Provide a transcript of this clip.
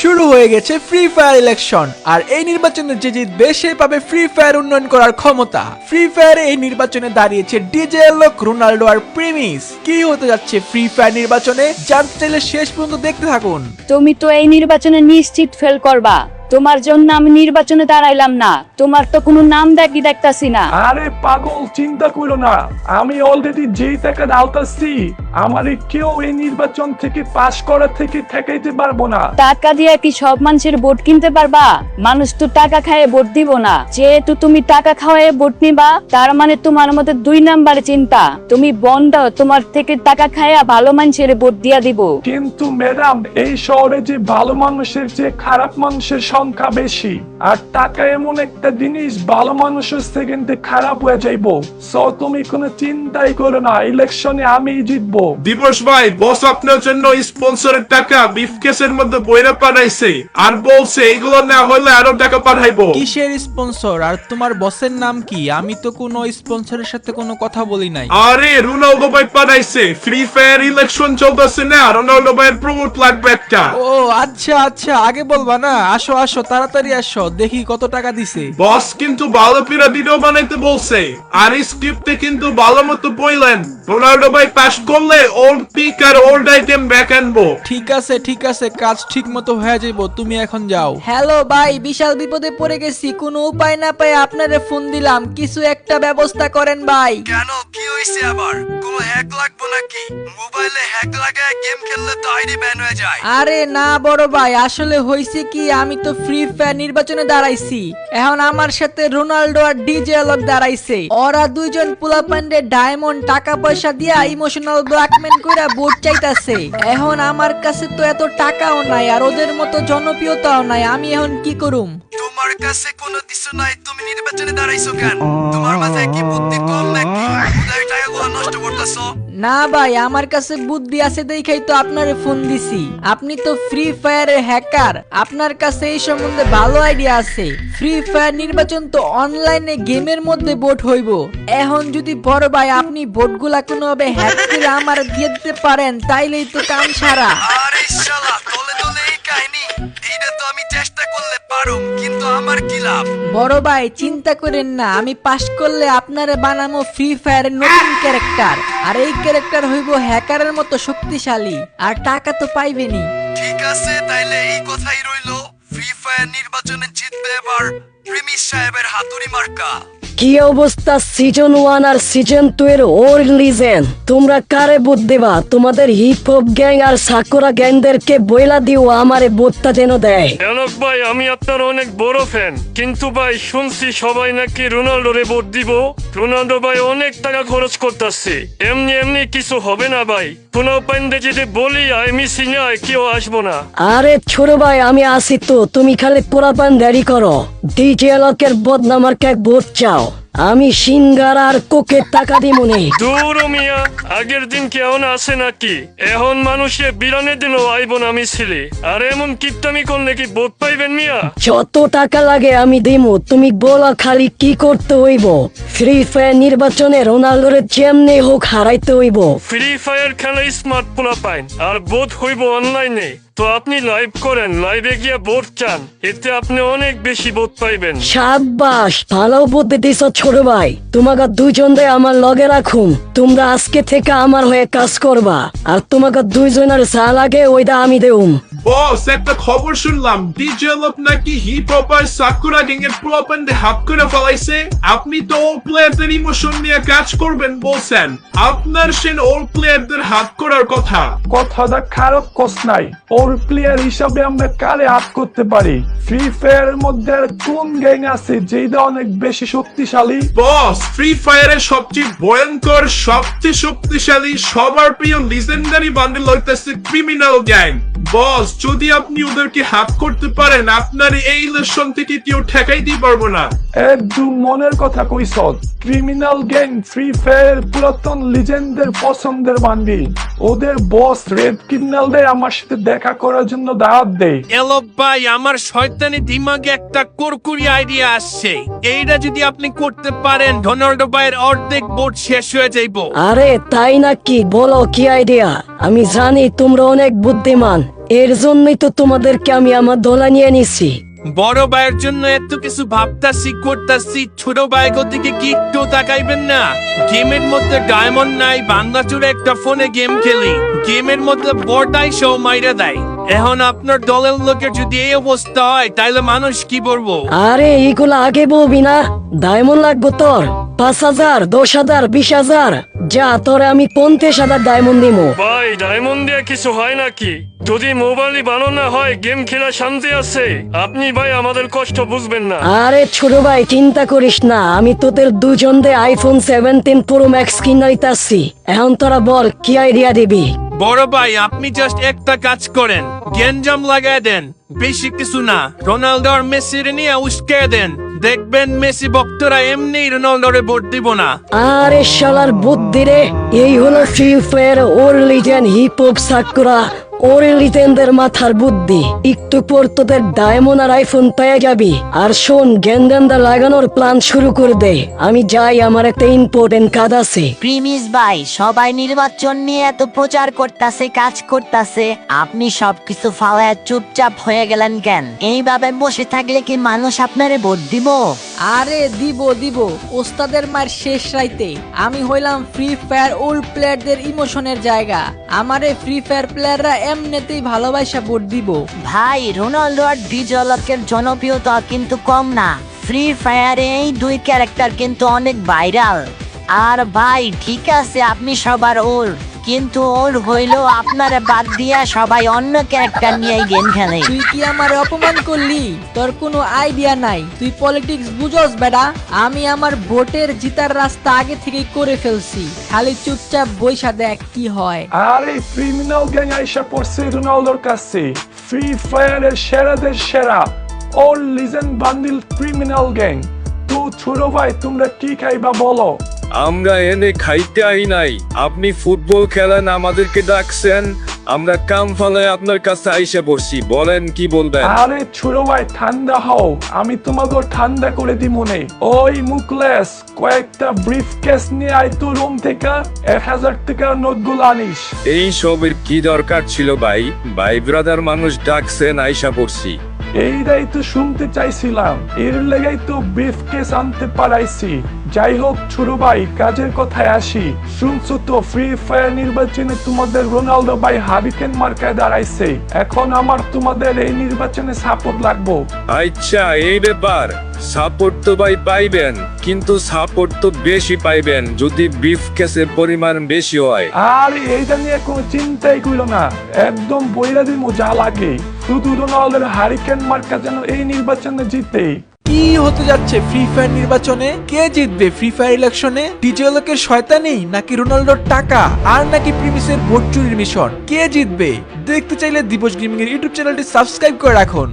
শুরু হয়ে গেছে ফ্রি ফায়ার ইলেকশন আর এই নির্বাচনে যে জিতবে সে পাবে ফ্রি ফায়ার উন্নয়ন করার ক্ষমতা। ফ্রি ফায়ারে এই নির্বাচনে দাঁড়িয়েছে ডিজে লোক রোনাল্ডো আর প্রিমিস। কি হতে যাচ্ছে ফ্রি ফায়ার নির্বাচনে জানতে চাইলে শেষ পর্যন্ত দেখতে থাকুন। তুমি তো এই নির্বাচনে নিশ্চিত ফেল করবা। তোমার জন্য আমি নির্বাচনে দাঁড়াইলাম না। তোমার তো কোনো নাম দেখতাছি না। আরে পাগল, চিন্তা করো না, আমি অলরেডি যেই টাকা আওতাছি আমারে কেউ এই নির্বাচন থেকে পাস করা থেকে ঠেকাইতে পারবো না। টাকা দিয়ে কি সব মানুষের ভোট কিনতে পারবা? মানুষ তো টাকা খায় ভোট দিব না। যেহেতু তুমি টাকা খাওয়ায় ভোট নিবা, তার মানে তোমার মধ্যে 2 নাম্বারে চিন্তা। তুমি বন্ধ, তোমার থেকে টাকা খায়া ভালো মানুষের ভোট দিয়া দিব। কিন্তু ম্যাডাম, এই শহরে যে ভালো মানুষের যে খারাপ মানুষের সংখ্যা বেশি, আর টাকা এমন একটা জিনিস ভালো মানুষের সেকেন্ডে খারাপ হয়ে যাইবো। সো তুমি কোনো চিন্তাই করো না, ইলেকশনে আমি জিতবো। দিবস ভাই, বস আপনার জন্য স্পন্সরের টাকা বিফকেসের মধ্যে বইরা পাঠাইছে আর বলছে এগুলো না হলে আরো টাকা পাঠাইবো। কিসের স্পন্সর আর তোমার বসের নাম কি? আমি তো কোনো স্পন্সরের সাথে কোনো কথা বলি নাই। আরে রোনাল্ডো ভাই পাঠাইছে, ফ্রি ফায়ার ইলেকশন চলতেছে না, রোনাল্ডো ভাইয়ের প্রমোট লাগবে একটা। ও আচ্ছা আচ্ছা, আগে বলবা না? আসো আসো, তাড়াতাড়ি আসো, দেখি কত টাকা দিছে। বস কিন্তু ভালো পিরা ভিডিও বানাইতে বলছে আর স্ক্রিপ্টে কিন্তু ভালো মতো বললেন রোনাল্ডো ভাই পাস করলে ওল্ড পিক আর ওল্ড আইটেম ব্যাক আনবো। ঠিক আছে, কাজ ঠিক মতো হয়ে যাইবো, তুমি এখন যাও। হ্যালো ভাই, বিশাল বিপদে পড়ে গেছি। কোনো উপায় না পাই আপনারে ফোন দিলাম, কিছু একটা ব্যবস্থা করেন ভাই। কেন, কি হইছে আবার? কোনো হ্যাক লাগবো নাকি? মোবাইলে হ্যাক লাগায় গেম খেললে তো আইডি ব্যান হয়ে যায়। আরে না বড় ভাই, আসলে হইছে কি, আমি তো ফ্রি ফায়ার নির্বাচনে দাঁড়াইছি। এখন আমার সাথে রোনাল্ডো আর ডিজে লোক দাঁড়াইছে। ওরা দুইজন পোলাপান্ডে ডায়মন্ড টাকা পয়সা দিয়া ইমোশনাল ব্ল্যাকমেল কইরা ভোট চাইতাছে। এখন আমার কাছে তো এত টাকাও নাই আর ওদের মতো জনপ্রিয়তাও নাই। আমি এখন কি করুম? তোমার কাছে কোনো কিছু নাই, তুমি নির্বাচনে দাঁড়াইছো কেন? তোমার মাথায় কি বুদ্ধি কম নাকি? উদয় টাকাগুলো নষ্ট করতেছো। না ভাই, আমার কাছে বুদ্ধি আছে দেখাই তো আপনারে ফোন দিছি। আপনি তো ফ্রি ফায়ারের হ্যাকার, আপনার কাছে এই সম্বন্ধে ভালো আইডিয়া আছে। ফ্রি ফায়ার নির্বাচন তো অনলাইনে গেমের মধ্যে ভোট হইব। এখন যদি বড় ভাই আপনি ভোটগুলা কোনোভাবে হ্যাক করে আমার দিয়ে দিতে পারেন, তাইলেই তো কাম সারা। আরে শালা, তলে তলে এই কাহিনী। এইটা তো আমি চেষ্টা করলে পারুম, কিন্তু আমার কি লাভ? বড় ভাই চিন্তা করেন না, আমি পাস করলে আপনারে বানামো ফ্রি ফায়ারের নতুন ক্যারেক্টার। আর এই ক্যারেক্টার হইব হ্যাকারের মতো শক্তিশালী, আর টাকা তো পাইবেনি। ঠিক আছে, তাইলে এই কথাই রইলো। ফ্রি ফায়ার নির্বাচনে জিতবে এবার প্রিমিস সাহেবের হাতুড়ি মার্কা। কি অবস্থা সিজন 1 আর সিজন 2 এর ওর লিজেন্ড? তোমরা কারে ভোট দেবা? তোমাদের হিপ হপ গ্যাং আর সাকুরা গ্যাংদেরকে বইলা দিও আমারে ভোটটা যেন দেয়। এনক ভাই, আমি আপনার অনেক বড় ফ্যান, কিন্তু ভাই শুনছি সবাই নাকি রোনাল্ডোরে ভোট দিব। রোনাল্ডো ভাই অনেক টাকা খরচ করতেছে, এমনি এমনি কিছু হবে না ভাই। কোনো পাইন্দে যদি বলি আমি সিনিয়র কেউ আসবো না। আরে ছোট ভাই, আমি আসি তো, তুমি খালি পোড়াপান দেরি করো। ডিজে লোকের বদনামার কে ভোট চাও? আমি সিঙ্গার আর কোকে টাকা দিমুনি। দূর মিয়া, আগের দিন কেমন আছে নাকি? এখন মানুষে বিরানের দিনও আইব না মিছিলে, আর এমন কিপটামি করলে কি ভোট পাইবেন মিয়া? যত টাকা লাগে আমি দিমু, তুমি বলো খালি কি করতে হইব। ফ্রি ফায়ার নির্বাচনে রোনাল্ডোর যেমনি হোক হারাইতে হইব। ফ্রি ফায়ার খেলা স্মার্ট পোলা পাইন, আর ভোট হইব অনলাইনে। তো আপনি লাইভ করেন, লাইভে গিয়ে ভোট চান, এতে আপনি অনেক বেশি ভোট পাইবেন। সাব্বাস, ভালো বুদ্ধি দিছ ছোট ভাই। তোমাকে দুইজনরে আমার লগে রাখুম, তোমরা আজকে থেকে আমার হয়ে কাজ করবা, আর তোমাকে দুইজনের যা লাগে ওইটা আমি দেউম। বস, একটা খবর শুনলাম ডিজে লোক নাকি হিপ হপ আর সাকুরা গ্যাং এর প্রপান্ডে হাত করে ফেলাইছে। আপনি তো ওল প্লেয়ারদের ইমোশন নিয়ে কাজ করবেন বলছেন, আপনার সেন ওল প্লেয়ারদের হাত করার কথা। কথাটা খারাপ কস নাই। ওর প্লেয়ার হিসাবে আমরা কারে হাত করতে পারি? ফ্রি ফায়ারের মধ্যে আর কোন গ্যাং আছে যেটা অনেক বেশি শক্তিশালী? বস, ফ্রি ফায়ারের সবচেয়ে ভয়ঙ্কর, সবচেয়ে শক্তিশালী, সবার প্রিয় লিজেন্ডারি বান্ডেল হইতেছে ক্রিমিনাল গ্যাং। বস, যদি আপনি ওদেরকে হাত করতে পারেন, আপনার এই ইলেকশন থেকে কেউ ঠেকাইতে পারবো না। একদম মনের কথা কইছ। ক্রিমিনাল গ্যাং ফ্রি ফায়ার পুরাতন লিজেন্ডের পছন্দের বান্ডি। ওদের বস রেড ক্রিমিনালদের আমার সাথে দেখা করার জন্য দাওয়াত দেয়। এলো ভাই, আমার শয়তানি দিমাগে একটা কুরকুরি আইডিয়া আসছে। এইটা যদি আপনি করতে পারেন, রোনাল্ডো ভাইয়ের অর্ধেক ভোট শেষ হয়ে যাইব। আরে তাই নাকি? বলো কি আইডিয়া। আমি জানি তোমরা অনেক বুদ্ধিমান, এর জন্যই তো তোমাদেরকে আমি আমার দলে নিয়ে নিছি। বড় ভাইয়ের জন্য এত কিছু ভাবতাছি করতাছি, ছোট ভাই দিকে কি একটু তাকাইবেন না? গেমের মধ্যে ডায়মন্ড নাই, বাংলাচুরে একটা ফোনে গেম খেলি, গেমের মধ্যে বড়টাই শো মাইরা দেয়। এখন আপনার দলের লোকের যদি এই অবস্থা হয় তাহলে মানুষ কি বলবো? আরে এইগুলো আগে বলবি না, ডায়মন্ড লাগবো তোর 5,000, 10,000, 20,000। যা তোরে আমি 50,000 ডায়মন্ড দিমু। ভাই ডায়মন্ড দিয়ে কিছু হয় নাকি? যদি মোবাইলই বানানো হয় গেম খেলা শান্তি আছে। আপনি ভাই আমাদের কষ্ট বুঝবেন না। আরে ছোট ভাই চিন্তা করিস না, আমি তোদের দুজনদের আইফোন 17 প্রো ম্যাক্স কিনাইতাছি। এখন তোরা বল কি আইডিয়া দিবি? বড় ভাই আপনি জাস্ট একটা কাজ করেন, গেঞ্জাম লাগায় দেন, বেশি কিছু না। রোনালদো আর মেসির নিয়ে উস্কে দেন, দেখবেন মেসি ভক্তরা এমনি রোনালদোরে ভোট দিব না। আরে শালার বুদ্ধি রে, এই হলো ফ্রি ফায়ার ওর লিজেন্ড হিপ হপ সাকুরা ওর লিজেন্ডের মাথার বুদ্ধি। একটু পর তোদের ডায়মন্ড আর আইফোন পেয়ে যাবি। আর শোন, গেন্দান্দা লাগানোর প্ল্যান শুরু করে দে, আমি যাই, আমার একটা ইম্পর্টেন্ট কাজ আছে। প্রিমিস ভাই, সবাই নির্বাচন নিয়ে এত প্রচার করতাছে, কাজ করতাছে, আপনি সবকিছু ফালায় চুপচাপ হয়ে গেলেন কেন? এইভাবে বসে থাকলে কি মানুষ আপনারে ভোট দিব? আরে দিব ওস্তাদের মার শেষ রাইতে আমি হইলাম ফ্রি ফায়ার ওল্ড প্লেয়ারদের ইমোশনের জায়গা। আমারে ফ্রি ফায়ার প্লেয়াররা এমনিতেই ভালোবাসা ভোট দিব। ভাই রোনাল্ডো আর ডিজলকের জনপ্রিয়তা কিন্তু কম না। ফ্রি ফায়ারে এই দুই ক্যারেক্টার কিন্তু অনেক ভাইরাল। আর ভাই ঠিক আছে আপনি সবার ওর, কিন্তু ওর হইলো আপনারে বাদ দিয়া সবাই অন্য ক্যারেক্টার নিয়ে গেম খেলে। তুই কি আমার অপমান করলি? তোর কোনো আইডিয়া নাই, তুই পলিটিক্স বুঝোস বেটা? আমি আমার ভোটের জিতার রাস্তা আগে থেকেই করে ফেলছি, খালি চুপচাপ বইসা দেখ কি হয়। আরে ক্রিমিনাল গ্যাং আইসা পড়ছে রোনালদোর কাছে। ফ্রি ফায়ারের সেরাদের সেরা ওর লিজেন্ড বান্ডিল ক্রিমিনাল গ্যাং। তো ছোট ভাই তোমরা কি খাইবা বলো? আমরা এনে খাইতে আই নাই, আপনি ফুটবল খেলেন আমাদেরকে ডাকছেন, আমরা কাম ফালায় আপনার কাছে আইসা পড়ছি, বলেন কি বলবেন? আরে ছোট ভাই ঠান্ডা হও, আমি তোমাকে ঠান্ডা করে দিব মনে। ওই মুকলেস কয়েকটা ব্রিফ কেস নিয়ে আয় তো রুম থেকে 1,000 টাকার নোটগুলো আনিস। এই সবের কি দরকার ছিল ভাই? ভাই ব্রাদার মানুষ ডাকছেন আইসা পড়ছি। এইটাই তো শুনতে চাইছিলাম, এর লেগেই তো ব্রিফ কেস আনতে পারাইছি। যাই হোক ছোট ভাই, কাজের কথায় আসি। শুনছো তো ফ্রি ফায়ার নির্বাচনে তোমাদের রোনালদো ভাই হারিকেন মার্কায় দাঁড়াইছে। এখন আমার তোমাদের এই নির্বাচনে সাপোর্ট লাগবো। আচ্ছা এই ব্যাপার, সাপোর্ট তো ভাই পাইবেন, কিন্তু সাপোর্ট তো বেশি পাইবেন যদি বিফ কেসের পরিমাণ বেশি হয়। আর এইটা নিয়ে কোনো চিন্তাই করো না, একদম বইরা দিমু যা লাগে। শুধু রোনালদোর হারিকেন মার্কা যেন এই নির্বাচনে জিতে। কি হতে যাচ্ছে ফ্রি ফায়ার নির্বাচনে? কে জিতবে ফ্রি ফায়ার ইলেকশনে? ডিজেলকের শয়তানি নাকি রোনালদোর টাকা আর নাকি প্রিমিসের ভোট চুরির মিশন? কে জিতবে? দেখতে চাইলে দিবস গেমিং এর ইউটিউব চ্যানেলটি সাবস্ক্রাইব করে রাখুন।